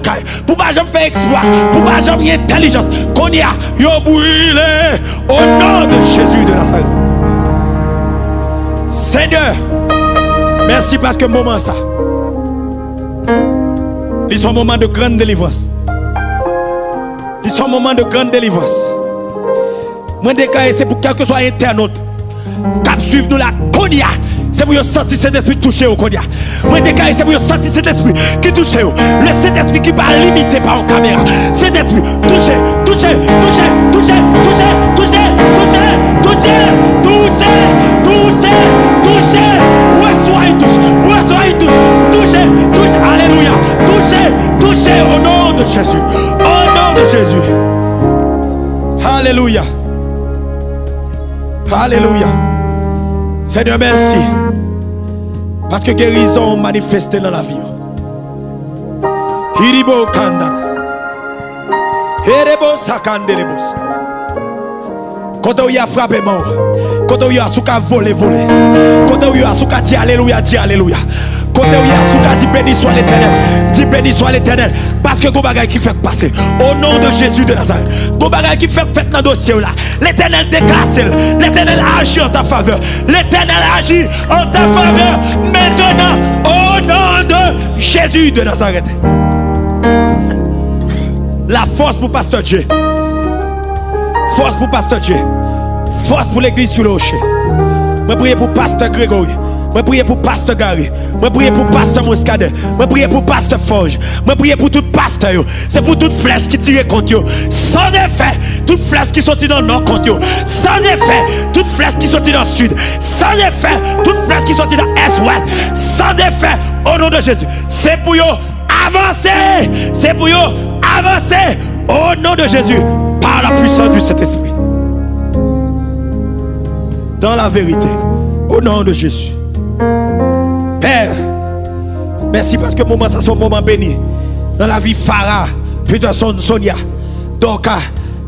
Speaker 1: Pour pas jamais faire exploit. Pour pas jamais intelligence. Qu'on y a. Yo brûlé. Au nom de Jésus de Nazareth. Seigneur. Merci parce que moment ça. Ils sont un moment de grande délivrance. Ils sont un moment de grande délivrance. Moi déclare c'est pour quel que soit internaute. Cap suivre nous la Konya. C'est pour sentir cet esprit touché au Konya. Moi déclare c'est pour sentir cet esprit qui touche. Le Saint-Esprit qui va limiter par une caméra. Cet esprit touché, touché, touché, touché, touché, touché, touché, touché, touché, touché, touché. Reçois une touche, reçois une touche. Alléluia. Alléluia. Seigneur, merci. Parce que guérison manifestée dans la vie. Hiribo kanda. Herebo sakanderebos. Quand on y a frappé mort. Quand on y a souka volé. Quand on y a souka dit alléluia. Quand on y a souka dit béni soit l'Éternel. Dit béni soit l'Éternel. Parce que Gobagay qui fait passer. Au nom de Jésus de Nazareth. Gobagay qui fait dans le dossier là. L'Éternel déclasse. L'Éternel agit en ta faveur. L'Éternel agit en ta faveur. Maintenant, au nom de Jésus de Nazareth. La force pour Pasteur Dieu. Force pour Pasteur Dieu. Force pour l'église sur le rocher. Je prie pour Pasteur Grégory. Je prie pour Pasteur Gary. Je prie pour Pasteur Moscadet. Je prie pour Pasteur Forge. Je prie pour tout pasteur. C'est pour toute flèche qui tire contre eux. Sans effet, toute flèche qui sortit dans le nord contre eux. Sans effet, toute flèche qui sortit dans le sud. Sans effet, toute flèche qui sortit dans l'est-ouest. Sans effet, au nom de Jésus. C'est pour eux avancer. C'est pour eux avancer. Au nom de Jésus. Par la puissance du Saint-Esprit. Dans la vérité. Au nom de Jésus. Père, merci parce que le moment, ça c'est un moment béni. Dans la vie Farah, Peterson, Sonia, Doka,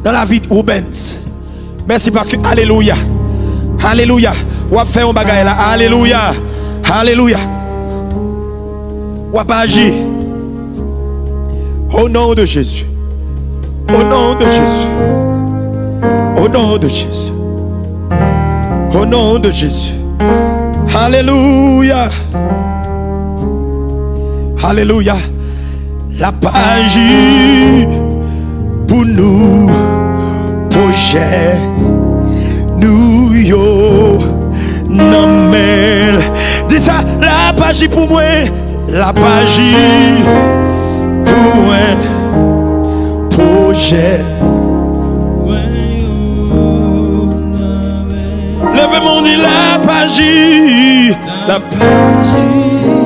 Speaker 1: dans la vie Rubens. Merci parce que, alléluia, alléluia, on va faire un bagage là, alléluia, alléluia. On va agir. Au nom de Jésus. Au nom de Jésus. Au nom de Jésus. Au nom de Jésus. Alléluia. Alléluia. La page pour nous, projet, nous yo, nomel. Dis ça, la page pour moi, la page pour moi, projet. Levez-moi, dit la page.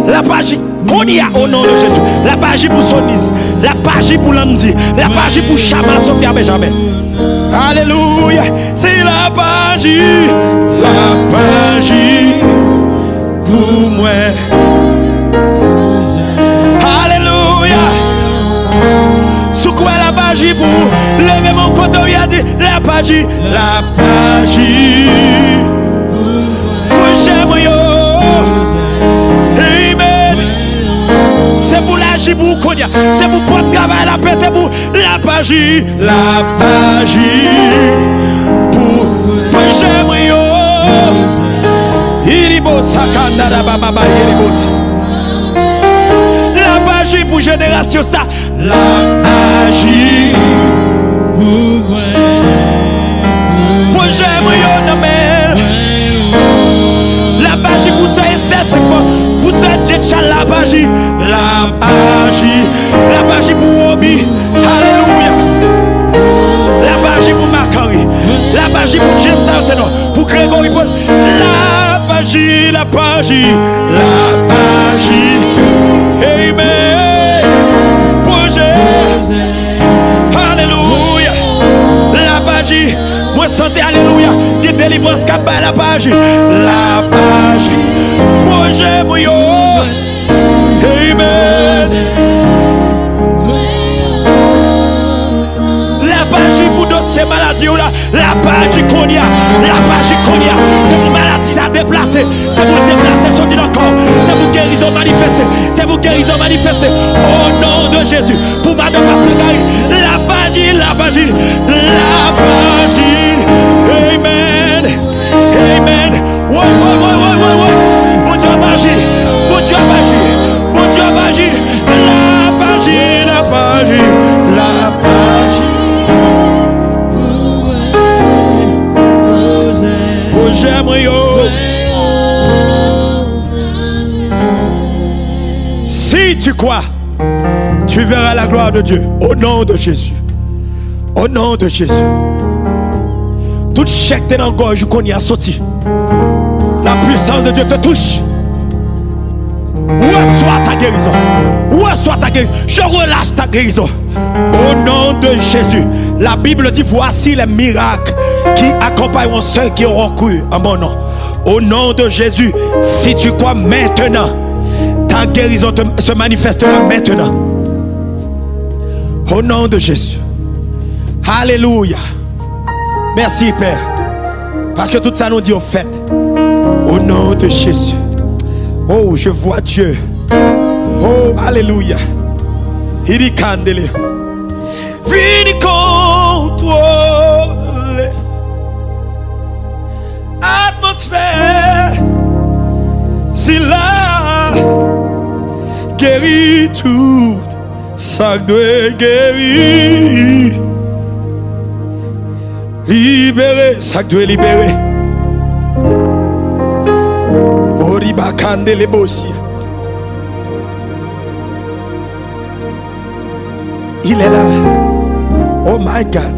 Speaker 1: La page qu'on y a au nom de Jésus. La page pour Sonis. La page pour Landy. La page pour Chama Sophia Benjamin. Alléluia. C'est la page. La page pour moi. Alléluia. Sous quoi la page pour lever mon côté, il a dit la page. La page. C'est pour l'agir pour Konya. C'est pour le travail, la pété pour la page. La page pour Pajemrio. Iribosa Kandara Baba Iribosa. La page pour génération ça. La page pour Pajemrio Namel. La page pour ça Esther c'est fort. Pour ça Jetchal la page. La page pour Obi. Alléluia. La page pour Macari. La page pour James Arsenault. Pour Grégory Paul. La page. Amen. Projet. Alléluia. La page. Moi santé alléluia. Des délivrances cap à la page. La page. Projet moi. Amen. La page pour dossier maladie ou la page Konya. La page Konya. C'est pour maladie à déplacer. C'est pour déplacer sortir dans le corps. C'est pour guérison manifestée. C'est pour guérison manifestée. Au nom de Jésus. Pour Madame Pasteur Gary. La page. Amen. Amen. Ouais. Mon Dieu a magie. Mon Dieu a magie. Mon Dieu a magie. La page. Si tu crois, tu verras la gloire de Dieu. Au nom de Jésus. Au nom de Jésus. Toute chèque dans la gorge qu'on y a sorti. La puissance de Dieu te touche. Reçois ta guérison. Reçois ta guérison. Je relâche ta guérison. Au nom de Jésus. La Bible dit, voici les miracles qui accompagneront ceux qui auront cru en mon nom. Au nom de Jésus, si tu crois maintenant, ta guérison se manifestera maintenant. Au nom de Jésus. Alléluia. Merci Père. Parce que tout ça nous dit au fait. Au nom de Jésus. Oh, je vois Dieu. Oh, alléluia. Il dit candele. Vini contrôler atmosphère. Si là guérit tout, ça doit guérir. Libérer, ça doit libérer. Oriba candele bossi. Il est là. Oh my God.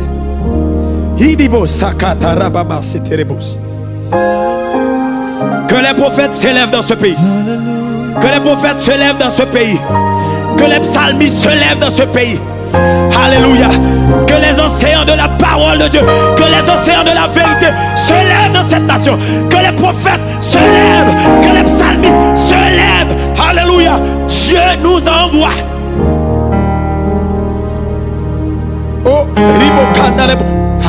Speaker 1: Hidibo sakata rababa seterebos. Que les prophètes s'élèvent dans ce pays. Que les prophètes se lèvent dans ce pays. Que les psalmistes se lèvent dans ce pays. Alléluia. Que les enseignants de la parole de Dieu, que les enseignants de la vérité se lèvent dans cette nation. Que les prophètes se lèvent. Que les psalmistes se lèvent. Alléluia. Dieu nous envoie. Oh,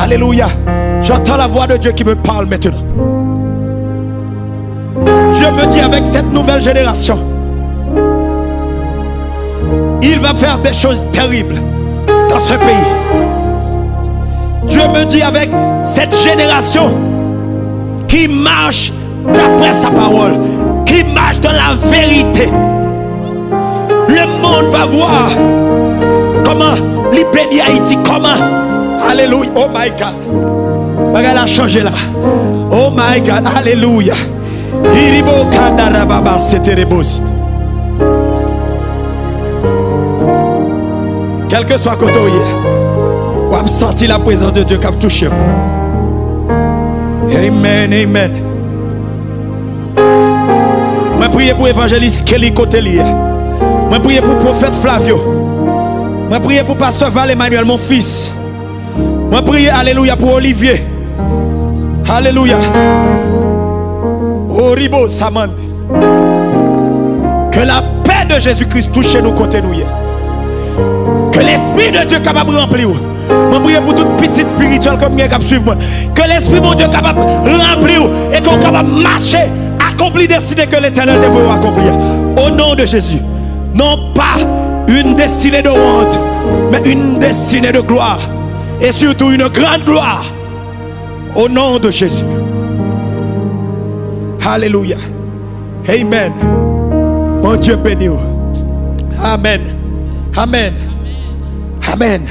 Speaker 1: alléluia. J'entends la voix de Dieu qui me parle maintenant. Dieu me dit avec cette nouvelle génération, il va faire des choses terribles dans ce pays. Dieu me dit avec cette génération qui marche d'après sa parole, qui marche dans la vérité, le monde va voir comment libérer Haïti, comment. Alléluia. Oh my God. Regarde, a changé là. Oh my God. Alléluia. Iribo kandarababa seterebos. Quel que soit côté, on a senti la présence de Dieu qui a touché. Amen, amen. Je prie pour l'évangéliste Kelly Cotelier. Je prie pour le prophète Flavio. Je prie pour pasteur Val Emmanuel, mon fils. Je prie, alléluia, pour Olivier. Alléluia. Oribo Saman. Que la paix de Jésus-Christ touche nous côté nous. Que l'esprit de Dieu capable de remplir. Je prie pour toute petite spirituelle comme qui suivre moi. Que l'esprit de Dieu capable de remplir et qu'on capable de marcher, accomplir destinée que l'Éternel devrait accomplir. Au nom de Jésus. Non pas une destinée de honte, mais une destinée de gloire. Et surtout une grande gloire. Au nom de Jésus. Alléluia. Amen. Mon Dieu béni. Amen. Amen. Amen.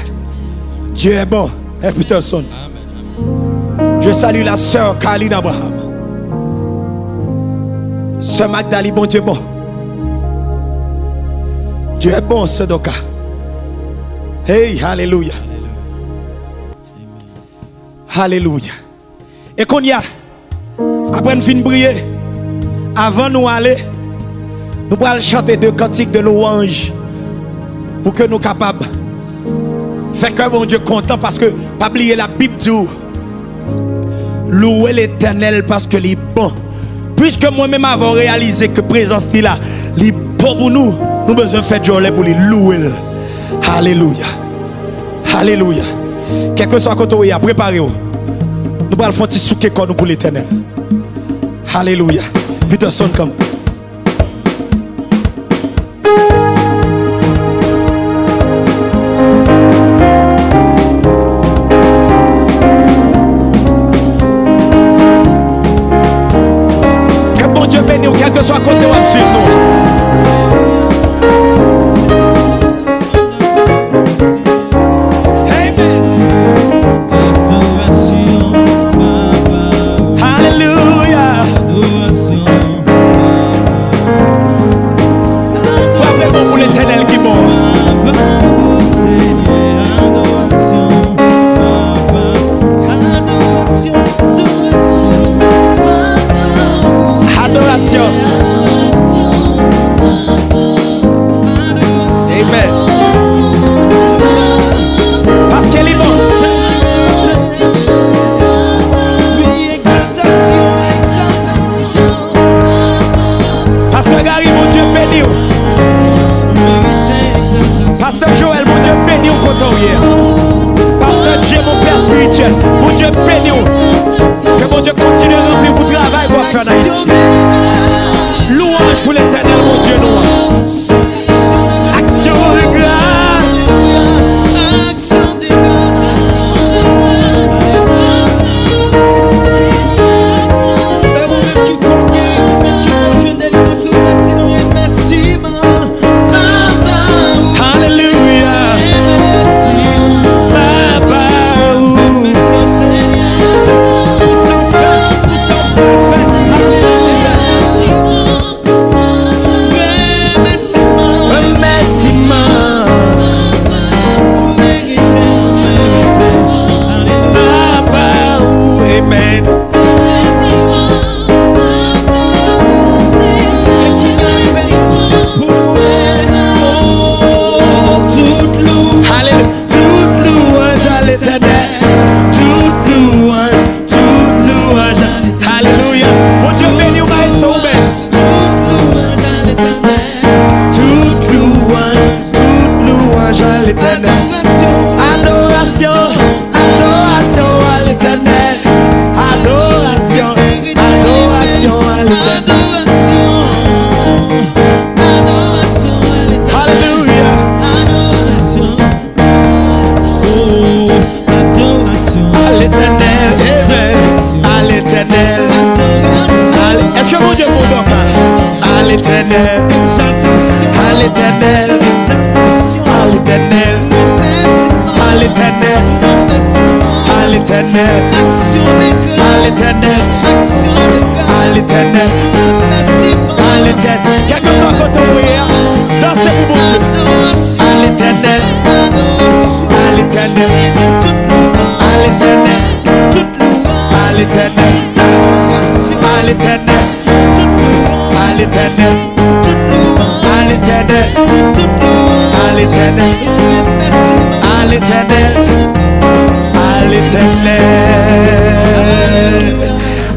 Speaker 1: Dieu est bon. Et Peterson. Je salue la sœur Kaline Abraham. Sœur Magdali, bon Dieu bon. Dieu est bon, ce Doka. Hey, alléluia. Alléluia. Et qu'on y a, après nous finissons de prier, avant nous aller, nous allons chanter deux cantiques de louange pour que nous soyons capables de faire que mon Dieu content, parce que, pas oublier la Bible dit, louer l'Éternel parce que il est bon. Puisque moi-même avons réalisé que présence est là, il est bon pour nous, nous avons besoin de faire jolie pour lui louer. Alléluia. Alléluia. Quel que soit le côté, préparez-vous. Nous allons faire un petit souké pour l'Éternel. Alléluia. Peterson comme. Que bon Dieu bénisse, quel que soit le côté, on va suivre nous. fait en Haïti. Louange pour l'éternel, mon Dieu, nous. Action de grâce.
Speaker 3: Action de grâce. Le moment qui convient, le moment qui convient, le moment qui convient, merci,
Speaker 1: Hallelujah.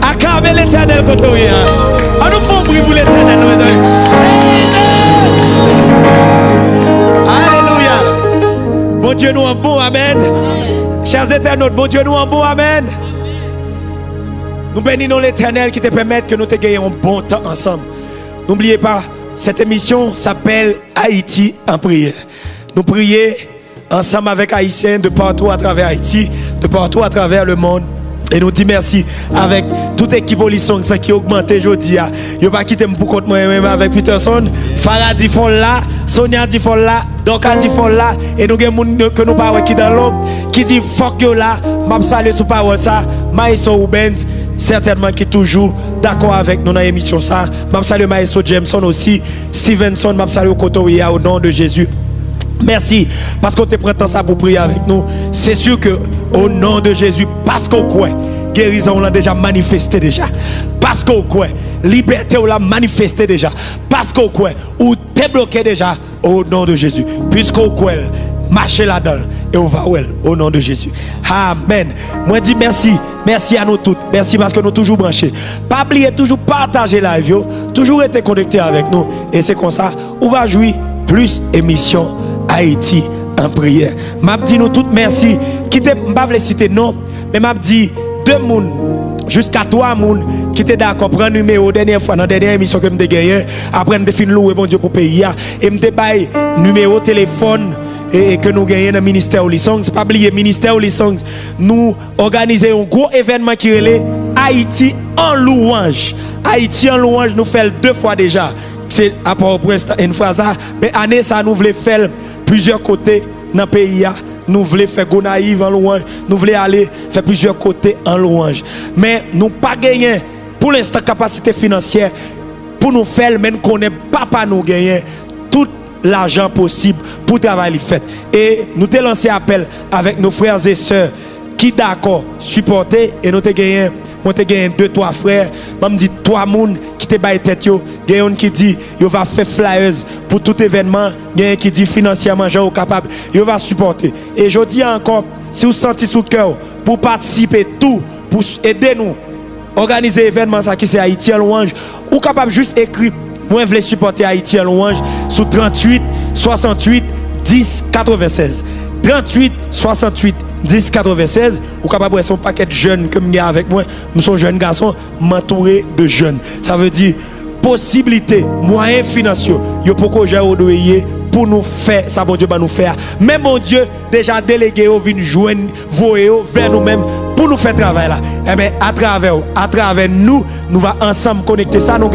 Speaker 1: Acclamez l'éternel quand on est. On nous fait bruit pour l'éternel. Alléluia. Bon Dieu nous en bon, amen. Chers éternels, bon Dieu nous en bon, amen. Nous bénissons l'éternel qui te permet que nous te gagnions un bon temps ensemble. N'oubliez pas, cette émission s'appelle Haïti en prière. Nous prions ensemble avec Haïtiens de partout à travers Haïti, de partout à travers le monde. Et nous disons merci avec toute l'équipe Olison qui a augmenté aujourd'hui. Je ne vais pas quitter pour compte moi-même avec Peterson. Farah dit fol là, Sonia dit fol là, Doka dit fol là. Et nous avons des gens que nous parlons qui dans l'homme, qui dit fuck yo là, m'a salué sous parole ça, Maïso Rubens, certainement qui est toujours d'accord avec nous dans l'émission ça. M'a salué Maïso Jameson aussi, Stevenson, m'a salué Kotoria au nom de Jésus. Merci parce qu'on te prend temps ça pour prier avec nous. C'est sûr que au nom de Jésus, parce qu'on croit, guérison on l'a déjà manifesté déjà. Parce qu'on croit, liberté on l'a manifesté déjà. Parce qu'on croit, ou t'es bloqué déjà au nom de Jésus. Puisqu'on croit, marchez là-dedans et on va au nom de Jésus. Amen. Moi dis merci. Merci à nous toutes. Merci parce que nous toujours branchés. Pas oublier toujours partager la vidéo, toujours être connecté avec nous et c'est comme ça on va jouer plus émission Haïti en prière. M'a dit nous toutes merci. Qui te pas veut citer non, mais m'a dit deux moun jusqu'à trois moun qui étaient d'accord prendre numéro dernière fois dans dernière émission que me gagné après me fin louer bon Dieu pour payer et me bail numéro téléphone et que nous gagnons dans le ministère Holy Songs. Pas oublier ministère Holy Songs. Nous organisons un gros événement qui est Haïti en louange. Haïti en louange nous fait deux fois déjà. C'est à Port-au-Prince une fois ça, mais année ça nous voulons faire plusieurs côtés dans le pays. Nous voulons faire Gonaïve en louange. Nous voulons aller faire plusieurs côtés en louange. Mais nous pas gagner pour l'instant capacité financière pour nous faire, mais nous connaissons pas nous gagner tout l'argent possible pour travailler fait. Et nous te lancé appel avec nos frères et sœurs qui d'accord supporter et nous te gagné. Moi te gagné 2-3 frères, moi me dit 3 moun qui te baille tête yo, gagne qui dit yo va faire flyers pour tout événement, gagne qui dit financièrement j'au capable, yo va supporter. Et je dis encore, si vous sentez sous cœur pour participer tout pour aider nous organiser événement ça qui c'est Haïti en louange, ou capable juste écrire moi je veux supporter Haïti en louange sur 38 68 10 96. 38 68 10 96, ou capable de son paquet de jeunes que je avec moi, je suis un jeune garçon, m'entourer de jeunes. Ça veut dire possibilité, moyens financiers, yo pourquoi j'ai odoyer pour nous faire ça bon Dieu va nous faire. Mais mon Dieu déjà délégué au vinn joindre voyer vers nous-mêmes pour nous faire travail là. Eh bien à travers nous va ensemble connecter ça nous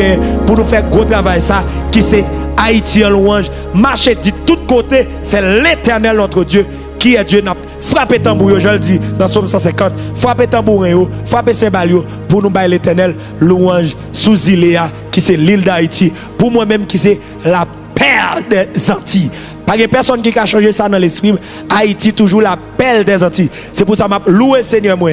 Speaker 1: pour nous faire gros travail ça qui c'est Haïti en louange, marcher de tous côtés, c'est l'Éternel notre Dieu qui est Dieu. N'a frappé tambour, je le dis dans Somme 150, frappé tambourin, frappé cymbale pour nous bailler l'Éternel louange sous Iléa qui c'est l'île d'Haïti, pour moi-même qui c'est la perle des Antilles. Pas de personne qui a changé ça dans l'esprit. Haïti toujours la perle des Antilles. C'est pour ça que je loue Seigneur moi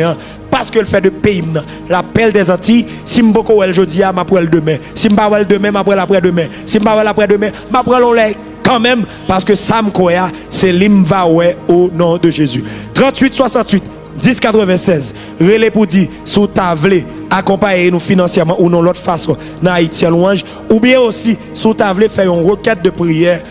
Speaker 1: parce que le fait de pays la perle des Antilles. Si je beaucoup elle jeudi, je m'appelle demain. Si je m'appelle demain, je m'appelle après-demain. Si je m'appelle après-demain, je m'appelle quand même parce que Sam Koya c'est l'imvaoué au nom de Jésus. 38 68 10 96 relais pour dire sous table accompagner nous financièrement ou non l'autre façon dans Haïti en louange ou bien aussi sous table faire une requête de prière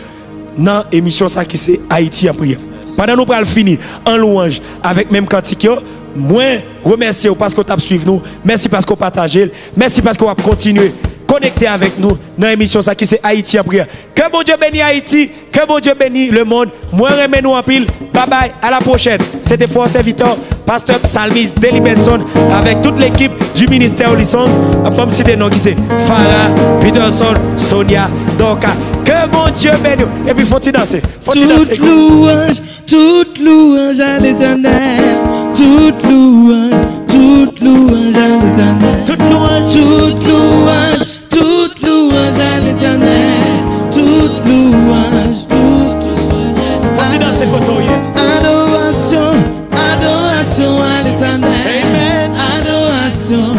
Speaker 1: dans l'émission ça qui c'est Haïti en prière. Pendant nous pral finir en louange avec même cantique moi remercier parce que tu as suivi nous, merci parce que vous partagez, merci parce que vous continuez connecter avec nous dans l'émission ça qui c'est Haïti en prière. Que bon Dieu bénisse Haïti, que bon Dieu bénisse le monde. Moi remets nous en pile. Bye bye, à la prochaine. C'était fort serviteur pasteur Salmis Deli Benson avec toute l'équipe du ministère licence. Comme citer nom qui c'est Farah, Peterson, Sonia, Doka. Que bon Dieu bénisse. Et puis faut-il danser.
Speaker 3: Toute louange à l'Éternel. Toute louange à l'Éternel. Toute louange à l'Éternel. Toute louange à l'Éternel.
Speaker 1: Faut-il danser coton
Speaker 3: Adoration à l'Éternel.
Speaker 1: Amen.
Speaker 3: Adoration